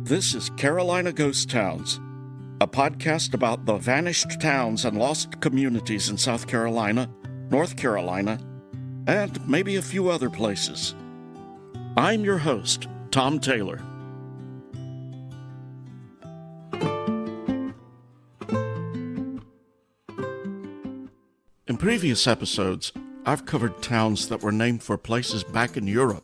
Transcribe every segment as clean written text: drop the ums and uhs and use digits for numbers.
This is Carolina Ghost Towns, a podcast about the vanished towns and lost communities in South Carolina, North Carolina, and maybe a few other places. I'm your host, Tom Taylor. In previous episodes, I've covered towns that were named for places back in Europe.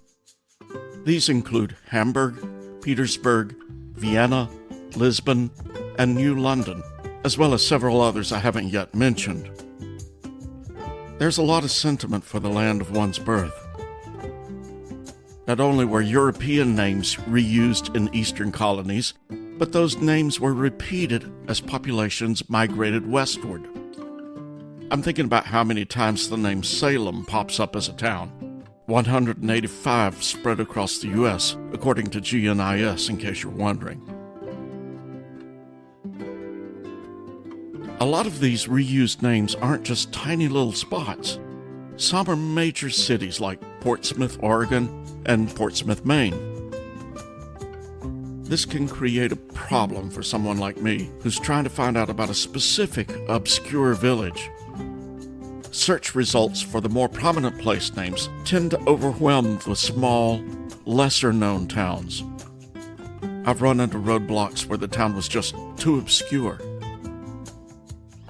These include Hamburg, Petersburg, Vienna, Lisbon, and New London, as well as several others I haven't yet mentioned. There's a lot of sentiment for the land of one's birth. Not only were European names reused in eastern colonies, but those names were repeated as populations migrated westward. I'm thinking about how many times the name Salem pops up as a town. 185 spread across the U.S., according to GNIS, in case you're wondering. A lot of these reused names aren't just tiny little spots. Some are major cities like Portsmouth, Oregon, and Portsmouth, Maine. This can create a problem for someone like me who's trying to find out about a specific obscure village. Search results for the more prominent place names tend to overwhelm the small, lesser-known towns. I've run into roadblocks where the town was just too obscure.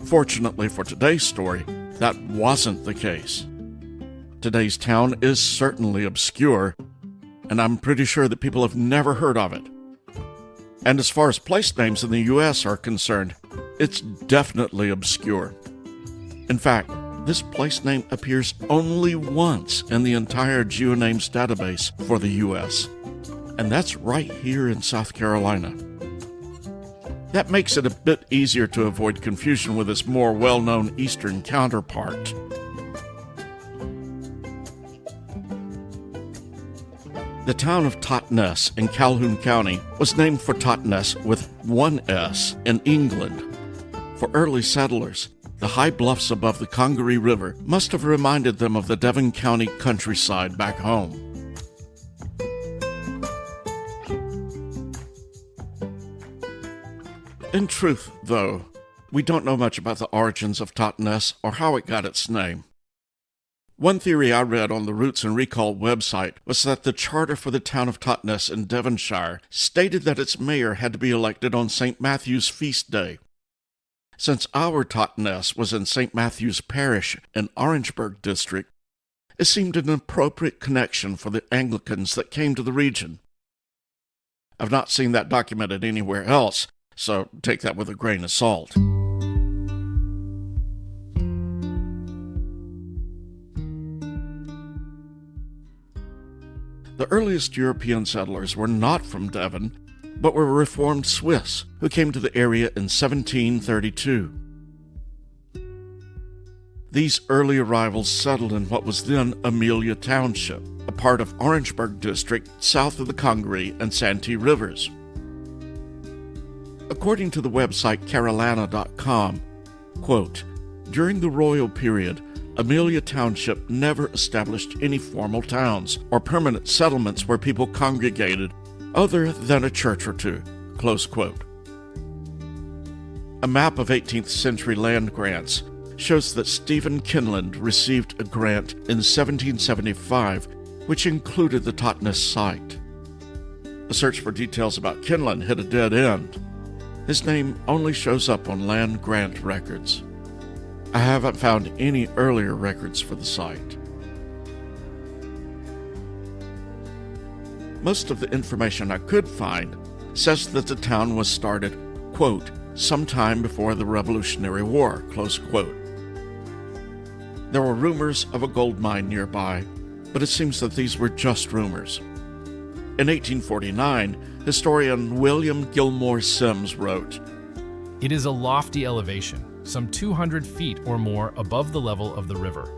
Fortunately for today's story, that wasn't the case. Today's town is certainly obscure, and I'm pretty sure that people have never heard of it. And as far as place names in the U.S. are concerned, it's definitely obscure. In fact, this place name appears only once in the entire GeoNames database for the U.S., and that's right here in South Carolina. That makes it a bit easier to avoid confusion with its more well-known eastern counterpart. The town of Totness in Calhoun County was named for Totness with one S in England. For early settlers, the high bluffs above the Congaree River must have reminded them of the Devon County countryside back home. In truth, though, we don't know much about the origins of Totness or how it got its name. One theory I read on the Roots and Recall website was that the charter for the town of Totness in Devonshire stated that its mayor had to be elected on St. Matthew's feast day. Since our Totness was in St. Matthew's Parish in Orangeburg District, it seemed an appropriate connection for the Anglicans that came to the region. I've not seen that documented anywhere else, so take that with a grain of salt. The earliest European settlers were not from Devon, but were Reformed Swiss who came to the area in 1732. These early arrivals settled in what was then Amelia Township, a part of Orangeburg District south of the Congaree and Santee Rivers. According to the website Carolina.com, quote, during the royal period, Amelia Township never established any formal towns or permanent settlements where people congregated other than a church or two, close quote. A map of 18th century land grants shows that Stephen Kinland received a grant in 1775, which included the Totness site. A search for details about Kinland hit a dead end. His name only shows up on land grant records. I haven't found any earlier records for the site. Most of the information I could find says that the town was started, quote, sometime before the Revolutionary War, close quote. There were rumors of a gold mine nearby, but it seems that these were just rumors. In 1849, historian William Gilmore Simms wrote, "It is a lofty elevation, some 200 feet or more above the level of the river.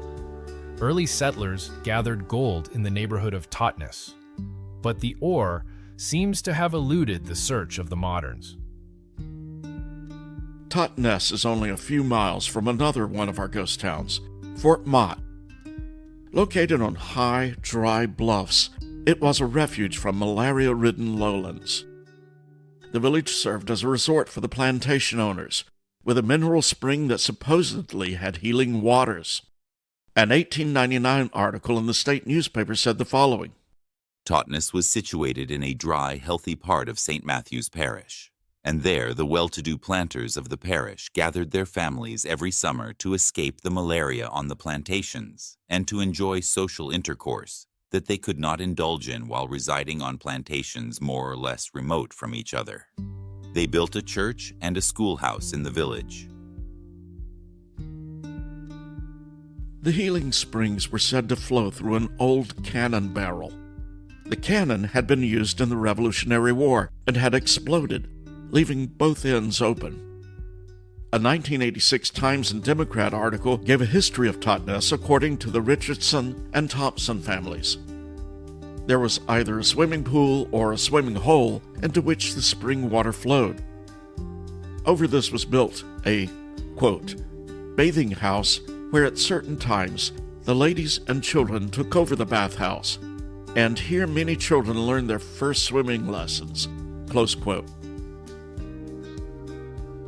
Early settlers gathered gold in the neighborhood of Totness, but the ore seems to have eluded the search of the moderns." Totness is only a few miles from another one of our ghost towns, Fort Mott. Located on high, dry bluffs, it was a refuge from malaria-ridden lowlands. the village served as a resort for the plantation owners, with a mineral spring that supposedly had healing waters. An 1899 article in the state newspaper said the following: Totness was situated in a dry, healthy part of St. Matthew's Parish, and there the well-to-do planters of the parish gathered their families every summer to escape the malaria on the plantations and to enjoy social intercourse that they could not indulge in while residing on plantations more or less remote from each other. They built a church and a schoolhouse in the village. The healing springs were said to flow through an old cannon barrel. The cannon had been used in the Revolutionary War and had exploded, leaving both ends open. A 1986 Times and Democrat article gave a history of Totness according to the Richardson and Thompson families. There was either a swimming pool or a swimming hole into which the spring water flowed. Over this was built a, quote, bathing house where at certain times the ladies and children took over the bathhouse, and here many children learned their first swimming lessons, close quote.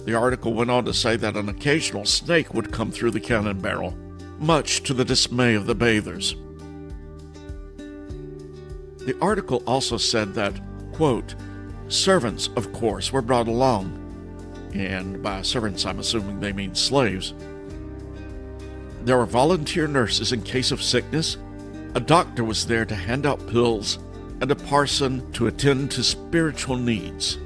The article went on to say that an occasional snake would come through the cannon barrel, much to the dismay of the bathers. The article also said that, quote, servants, of course, were brought along, and by servants I'm assuming they mean slaves. There were volunteer nurses in case of sickness, a doctor was there to hand out pills, and a parson to attend to spiritual needs.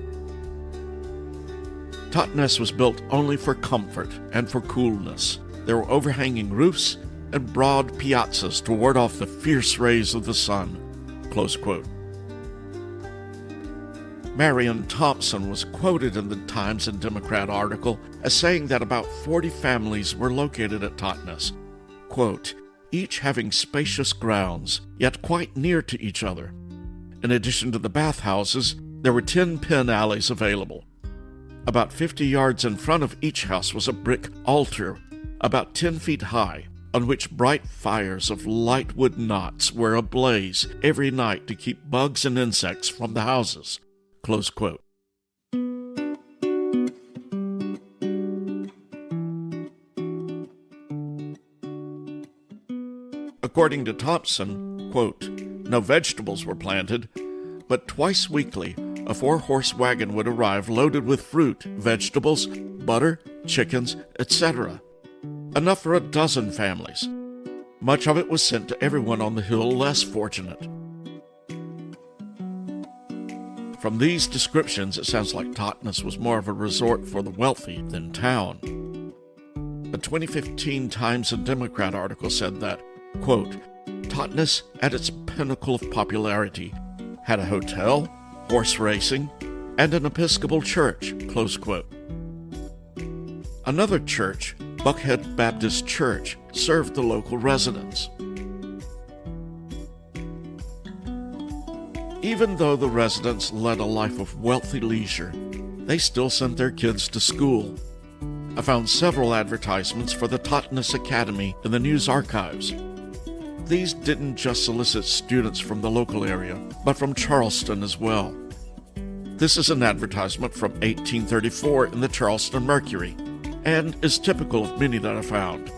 Totness was built only for comfort and for coolness. There were overhanging roofs and broad piazzas to ward off the fierce rays of the sun, close quote. Marion Thompson was quoted in the Times and Democrat article as saying that about 40 families were located at Totness, quote, each having spacious grounds, yet quite near to each other. In addition to the bathhouses, there were 10 pen alleys available. About 50 yards in front of each house was a brick altar, about 10 feet high, on which bright fires of light wood knots were ablaze every night to keep bugs and insects from the houses, close quote. According to Thompson, quote, no vegetables were planted, but twice weekly a 4-horse wagon would arrive loaded with fruit, vegetables, butter, chickens, etc. Enough for a dozen families. Much of it was sent to everyone on the hill less fortunate. From these descriptions, it sounds like Totness was more of a resort for the wealthy than town. A 2015 Times and Democrat article said that, quote, Totness, at its pinnacle of popularity, had a hotel, horse racing, and an Episcopal church, close quote. Another church, Buckhead Baptist Church, served the local residents. Even though the residents led a life of wealthy leisure, they still sent their kids to school. I found several advertisements for the Totness Academy in the news archives. These didn't just solicit students from the local area, but from Charleston as well. This is an advertisement from 1834 in the Charleston Mercury, and is typical of many that I found.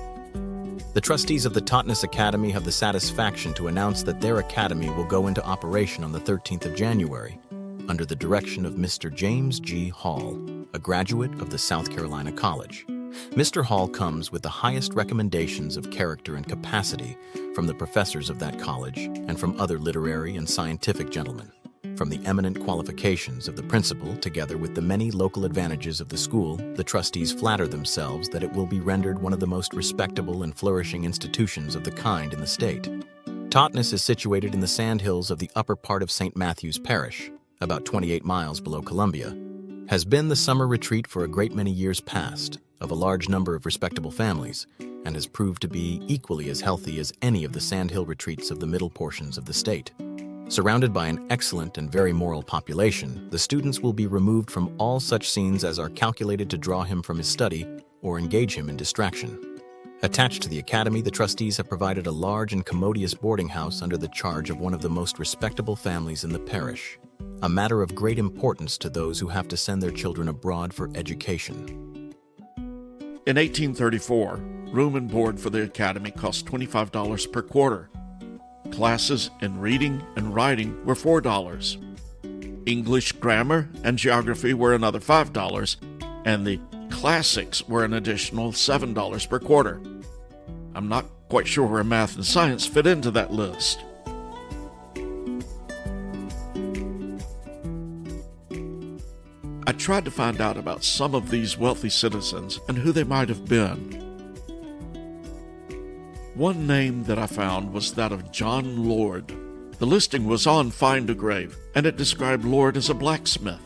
The trustees of the Totness Academy have the satisfaction to announce that their academy will go into operation on the 13th of January, under the direction of Mr. James G. Hall, a graduate of the South Carolina College. Mr. Hall comes with the highest recommendations of character and capacity from the professors of that college and from other literary and scientific gentlemen. From the eminent qualifications of the principal, together with the many local advantages of the school, the trustees flatter themselves that it will be rendered one of the most respectable and flourishing institutions of the kind in the state. Totness is situated in the sandhills of the upper part of St. Matthew's Parish, about 28 miles below Columbia, has been the summer retreat for a great many years past of a large number of respectable families, and has proved to be equally as healthy as any of the sandhill retreats of the middle portions of the state. Surrounded by an excellent and very moral population, the students will be removed from all such scenes as are calculated to draw him from his study or engage him in distraction. Attached to the academy, the trustees have provided a large and commodious boarding house under the charge of one of the most respectable families in the parish, a matter of great importance to those who have to send their children abroad for education. In 1834, room and board for the academy cost $25 per quarter. Classes in reading and writing were $4. English, grammar, and geography were another $5, and the classics were an additional $7 per quarter. I'm not quite sure where math and science fit into that list. I tried to find out about some of these wealthy citizens and who they might have been. One name that I found was that of John Lord. The listing was on Find a Grave, and it described Lord as a blacksmith.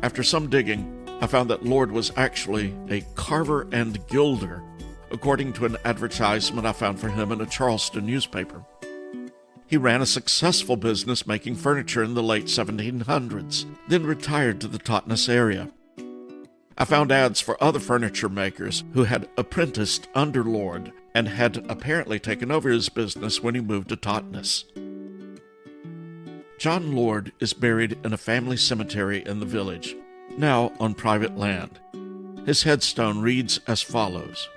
After some digging, I found that Lord was actually a carver and gilder, according to an advertisement I found for him in a Charleston newspaper. He ran a successful business making furniture in the late 1700s, then retired to the Totness area. I found ads for other furniture makers who had apprenticed under Lord and had apparently taken over his business when he moved to Totness. John Lord is buried in a family cemetery in the village, now on private land. His headstone reads as follows: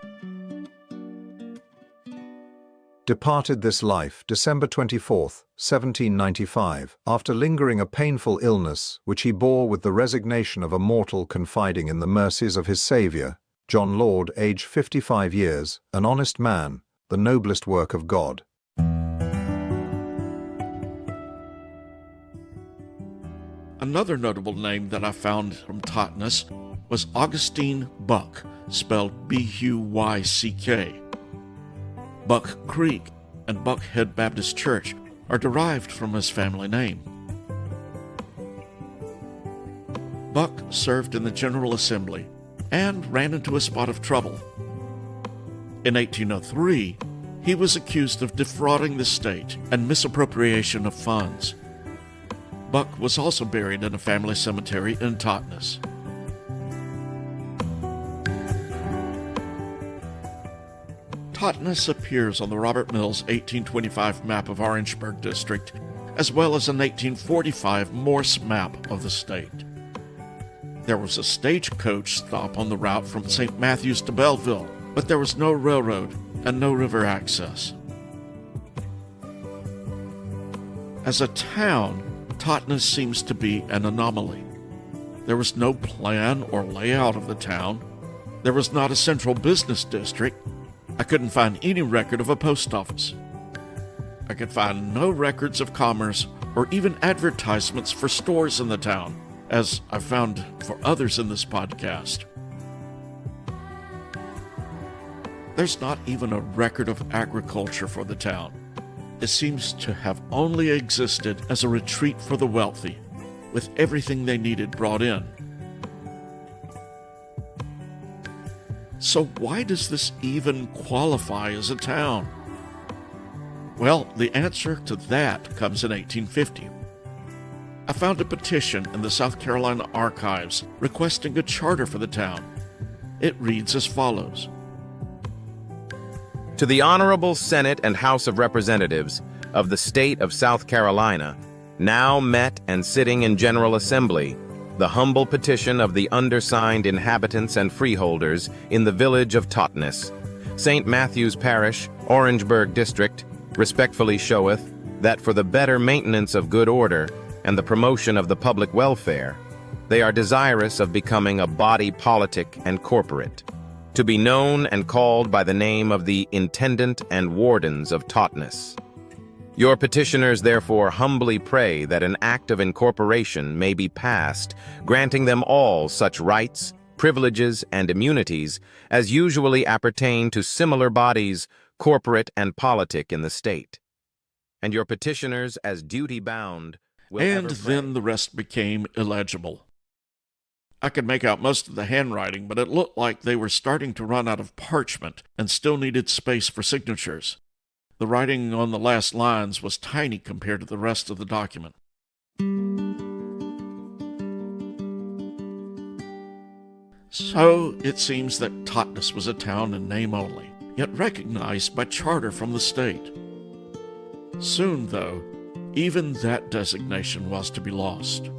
Departed this life December 24th, 1795, after lingering a painful illness, which he bore with the resignation of a mortal confiding in the mercies of his Saviour, John Lord, age 55 years, an honest man, the noblest work of God. Another notable name that I found from Totness was Augustine Buck, spelled B-U-Y-C-K. Buck Creek and Buckhead Baptist Church are derived from his family name. Buck served in the General Assembly and ran into a spot of trouble. In 1803, he was accused of defrauding the state and misappropriation of funds. Buck was also buried in a family cemetery in Totness. Totness appears on the Robert Mills 1825 map of Orangeburg District, as well as an 1845 Morse map of the state. There was a stagecoach stop on the route from St. Matthews to Belleville, but there was no railroad and no river access. As a town, Totness seems to be an anomaly. There was no plan or layout of the town. There was not a central business district. I couldn't find any record of a post office. I could find no records of commerce or even advertisements for stores in the town, as I found for others in this podcast. There's not even a record of agriculture for the town. It seems to have only existed as a retreat for the wealthy, with everything they needed brought in. So why does this even qualify as a town? Well, the answer to that comes in 1850. I found a petition in the South Carolina archives requesting a charter for the town. It reads as follows: To the Honorable Senate and House of Representatives of the State of South Carolina, now met and sitting in General Assembly, the humble petition of the undersigned inhabitants and freeholders in the village of Totness, St. Matthew's Parish, Orangeburg District, respectfully showeth that for the better maintenance of good order and the promotion of the public welfare, they are desirous of becoming a body politic and corporate, to be known and called by the name of the Intendant and Wardens of Totness. Your petitioners therefore humbly pray that an act of incorporation may be passed, granting them all such rights, privileges, and immunities as usually appertain to similar bodies, corporate and politic, in the state. And your petitioners, as duty-bound, will And ever pray. then the rest became illegible. I could make out most of the handwriting, but it looked like they were starting to run out of parchment and still needed space for signatures. The writing on the last lines was tiny compared to the rest of the document. So it seems that Totness was a town in name only. yet recognized by charter from the state. Soon, though, even that designation was to be lost.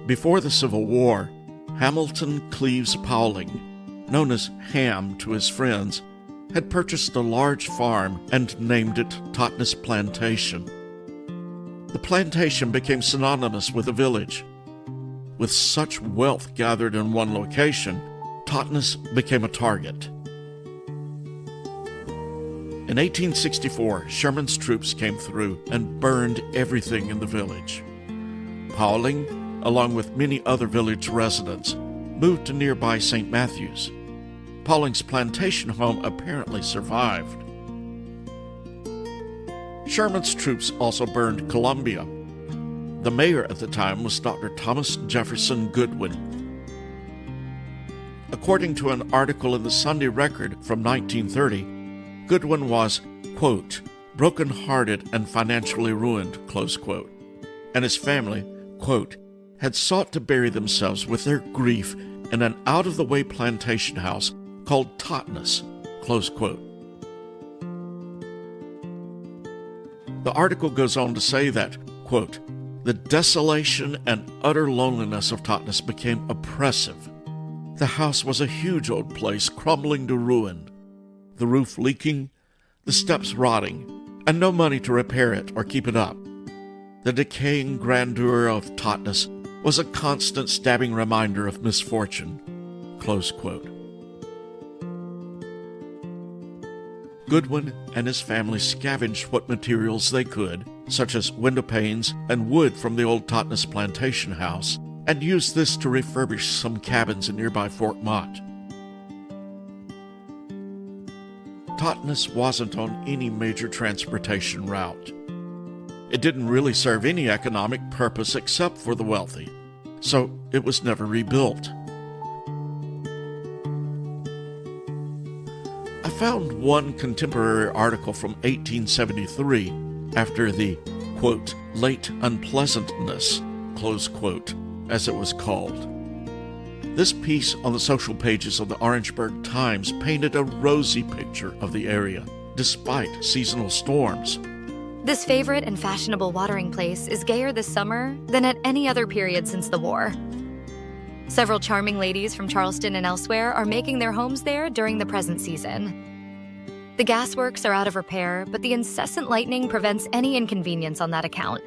Before the Civil War, Hamilton Cleves Powling, known as Ham to his friends, had purchased a large farm and named it Totness Plantation. The plantation became synonymous with the village. With such wealth gathered in one location, Totness became a target. In 1864, Sherman's troops came through and burned everything in the village. Powling, along with many other village residents, moved to nearby St. Matthews. Powling's plantation home apparently survived. Sherman's troops also burned Columbia. The mayor at the time was Dr. Thomas Jefferson Goodwin. According to an article in the Sunday Record from 1930, Goodwin was, quote, broken-hearted and financially ruined, close quote, and his family, quote, had sought to bury themselves with their grief in an out-of-the-way plantation house called Totness, close quote. The article goes on to say that, quote, the desolation and utter loneliness of Totness became oppressive. The house was a huge old place crumbling to ruin, the roof leaking, the steps rotting, and no money to repair it or keep it up. The decaying grandeur of Totness was a constant stabbing reminder of misfortune, close quote. Goodwin and his family scavenged what materials they could, such as window panes and wood from the old Totness plantation house, and used this to refurbish some cabins in nearby Fort Mott. Totness wasn't on any major transportation route. It didn't really serve any economic purpose except for the wealthy, so it was never rebuilt. I found one contemporary article from 1873 after the, quote, late unpleasantness, close quote, as it was called. This piece on the social pages of the Orangeburg Times painted a rosy picture of the area, despite seasonal storms. This favorite and fashionable watering place is gayer this summer than at any other period since the war. Several charming ladies from Charleston and elsewhere are making their homes there during the present season. The gasworks are out of repair, but the incessant lightning prevents any inconvenience on that account.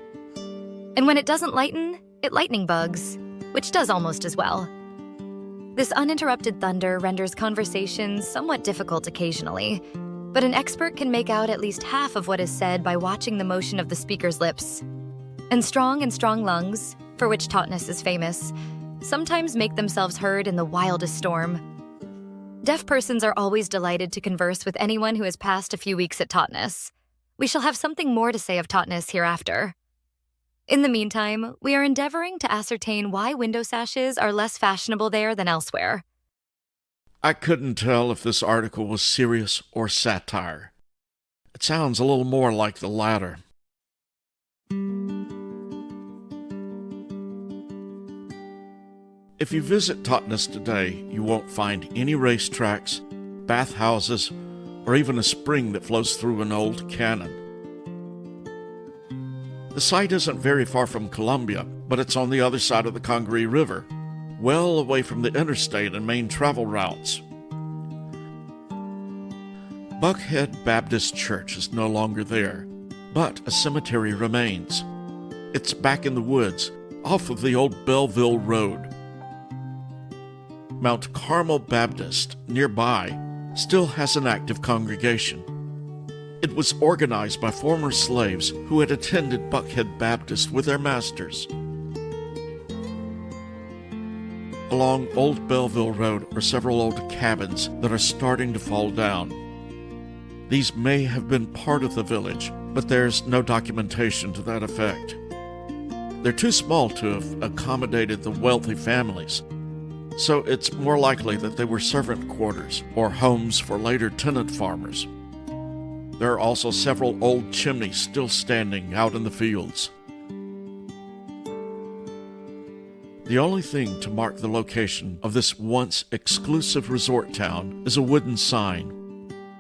And when it doesn't lighten, it lightning bugs, which does almost as well. This uninterrupted thunder renders conversations somewhat difficult occasionally, but an expert can make out at least half of what is said by watching the motion of the speaker's lips. And strong lungs, for which Totness is famous, sometimes make themselves heard in the wildest storm. Deaf persons are always delighted to converse with anyone who has passed a few weeks at Totness. We shall have something more to say of Totness hereafter. In the meantime, we are endeavoring to ascertain why window sashes are less fashionable there than elsewhere. I couldn't tell if this article was serious or satire. It sounds a little more like the latter. If you visit Totness today, you won't find any racetracks, bathhouses, or even a spring that flows through an old cannon. The site isn't very far from Columbia, but it's on the other side of the Congaree River, well away from the interstate and main travel routes. Buckhead Baptist Church is no longer there, but a cemetery remains. It's back in the woods, off of the old Belleville Road. Mount Carmel Baptist, nearby, still has an active congregation. It was organized by former slaves who had attended Buckhead Baptist with their masters. Along Old Belleville Road are several old cabins that are starting to fall down. These may have been part of the village, but there's no documentation to that effect. They're too small to have accommodated the wealthy families, so it's more likely that they were servant quarters or homes for later tenant farmers. There are also several old chimneys still standing out in the fields. The only thing to mark the location of this once exclusive resort town is a wooden sign.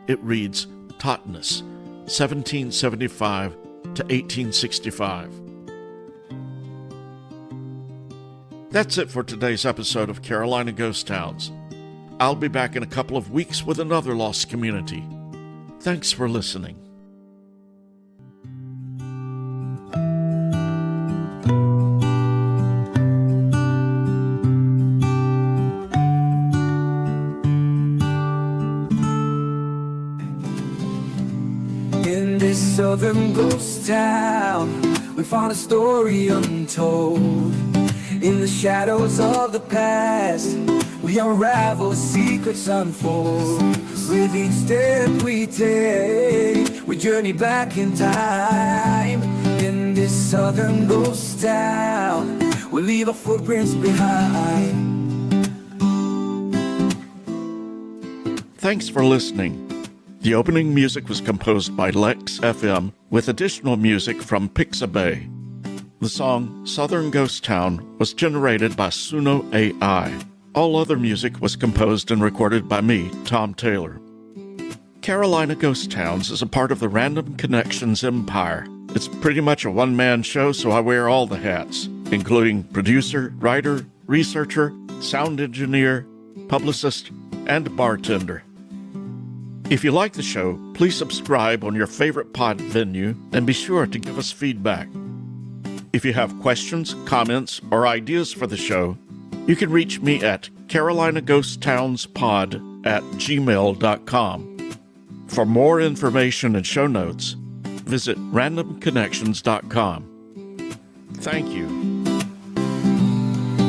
It reads, Totness, 1775 to 1865. That's it for today's episode of Carolina Ghost Towns. I'll be back in a couple of weeks with another lost community. Thanks for listening. In this southern ghost town, we found a story untold. In the shadows of the past, we unravel, secrets unfold. With each step we take, we journey back in time. In this southern ghost town, we leave our footprints behind. Thanks for listening. The opening music was composed by Lex FM with additional music from Pixabay. The song Southern Ghost Town was generated by Suno AI. All other music was composed and recorded by me, Tom Taylor. Carolina Ghost Towns is a part of the RandomConnections empire. It's pretty much a one-man show, so I wear all the hats, including producer, writer, researcher, sound engineer, publicist, and bartender. If you like the show, please subscribe on your favorite pod venue and be sure to give us feedback. If you have questions, comments, or ideas for the show, you can reach me at carolinaghosttownspod@gmail.com. For more information and show notes, visit randomconnections.com. Thank you.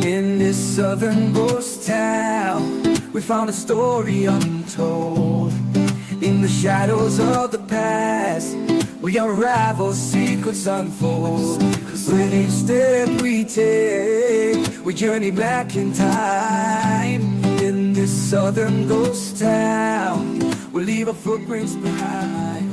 In this southern ghost town, we found a story untold. In the shadows of the past, we unravel, secrets unfold. With each step we take, we journey back in time. In this southern ghost town, we leave our footprints behind.